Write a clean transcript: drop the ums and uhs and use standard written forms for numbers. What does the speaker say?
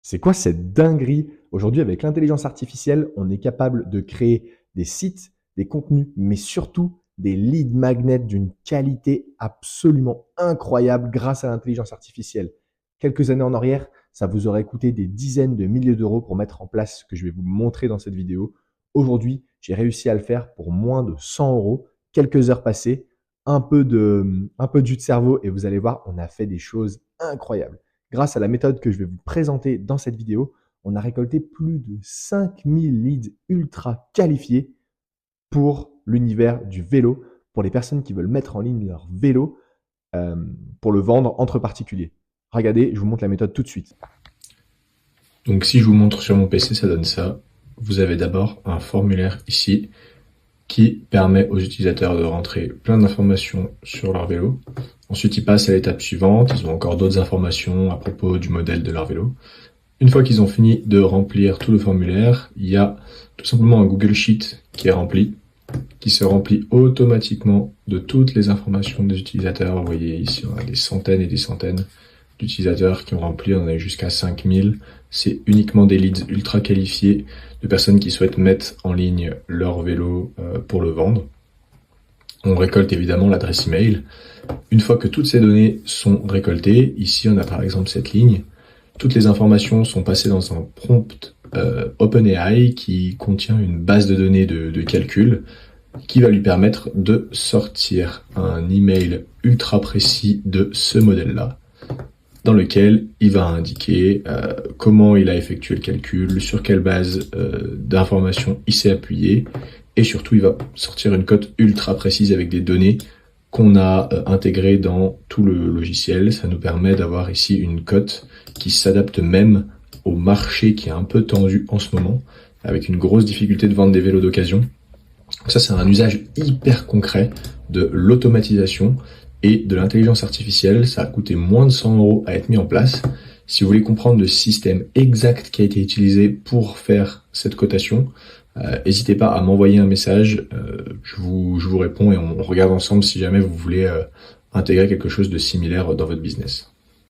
C'est quoi cette dinguerie? Aujourd'hui, avec l'intelligence artificielle, on est capable de créer des sites, des contenus, mais surtout des lead magnets d'une qualité absolument incroyable grâce à l'intelligence artificielle. Quelques années en arrière, ça vous aurait coûté des dizaines de milliers d'euros pour mettre en place ce que je vais vous montrer dans cette vidéo. Aujourd'hui, j'ai réussi à le faire pour moins de 100 euros, quelques heures passées, un peu de jus de cerveau et vous allez voir, on a fait des choses incroyables. Grâce à la méthode que je vais vous présenter dans cette vidéo, on a récolté plus de 5000 leads ultra qualifiés pour l'univers du vélo, pour les personnes qui veulent mettre en ligne leur vélo euh, pour le vendre entre particuliers. Regardez, je vous montre la méthode tout de suite. Donc si je vous montre sur mon PC, ça donne ça. Vous avez d'abord un formulaire ici qui permet aux utilisateurs de rentrer plein d'informations sur leur vélo. Ensuite, ils passent à l'étape suivante. Ils ont encore d'autres informations à propos du modèle de leur vélo. Une fois qu'ils ont fini de remplir tout le formulaire, il y a tout simplement un Google Sheet qui est rempli, qui se remplit automatiquement de toutes les informations des utilisateurs. Vous voyez ici, on a des centaines et des centaines d'utilisateurs qui ont rempli, on a jusqu'à 5000. C'est uniquement des leads ultra qualifiés de personnes qui souhaitent mettre en ligne leur vélo pour le vendre. On récolte évidemment l'adresse email. Une fois que toutes ces données sont récoltées, ici on a par exemple cette ligne, toutes les informations sont passées dans un prompt OpenAI qui contient une base de données de calcul qui va lui permettre de sortir un email ultra précis de ce modèle-là, dans lequel il va indiquer comment il a effectué le calcul, sur quelle base d'informations il s'est appuyé, et surtout il va sortir une cote ultra précise avec des données qu'on a intégrées dans tout le logiciel. Ça nous permet d'avoir ici une cote qui s'adapte même au marché qui est un peu tendu en ce moment, avec une grosse difficulté de vendre des vélos d'occasion. Donc ça, c'est un usage hyper concret de l'automatisation et de l'intelligence artificielle. Ça a coûté moins de 100 euros à être mis en place. Si vous voulez comprendre le système exact qui a été utilisé pour faire cette cotation, n'hésitez pas à m'envoyer un message. Je vous réponds et on regarde ensemble si jamais vous voulez intégrer quelque chose de similaire dans votre business.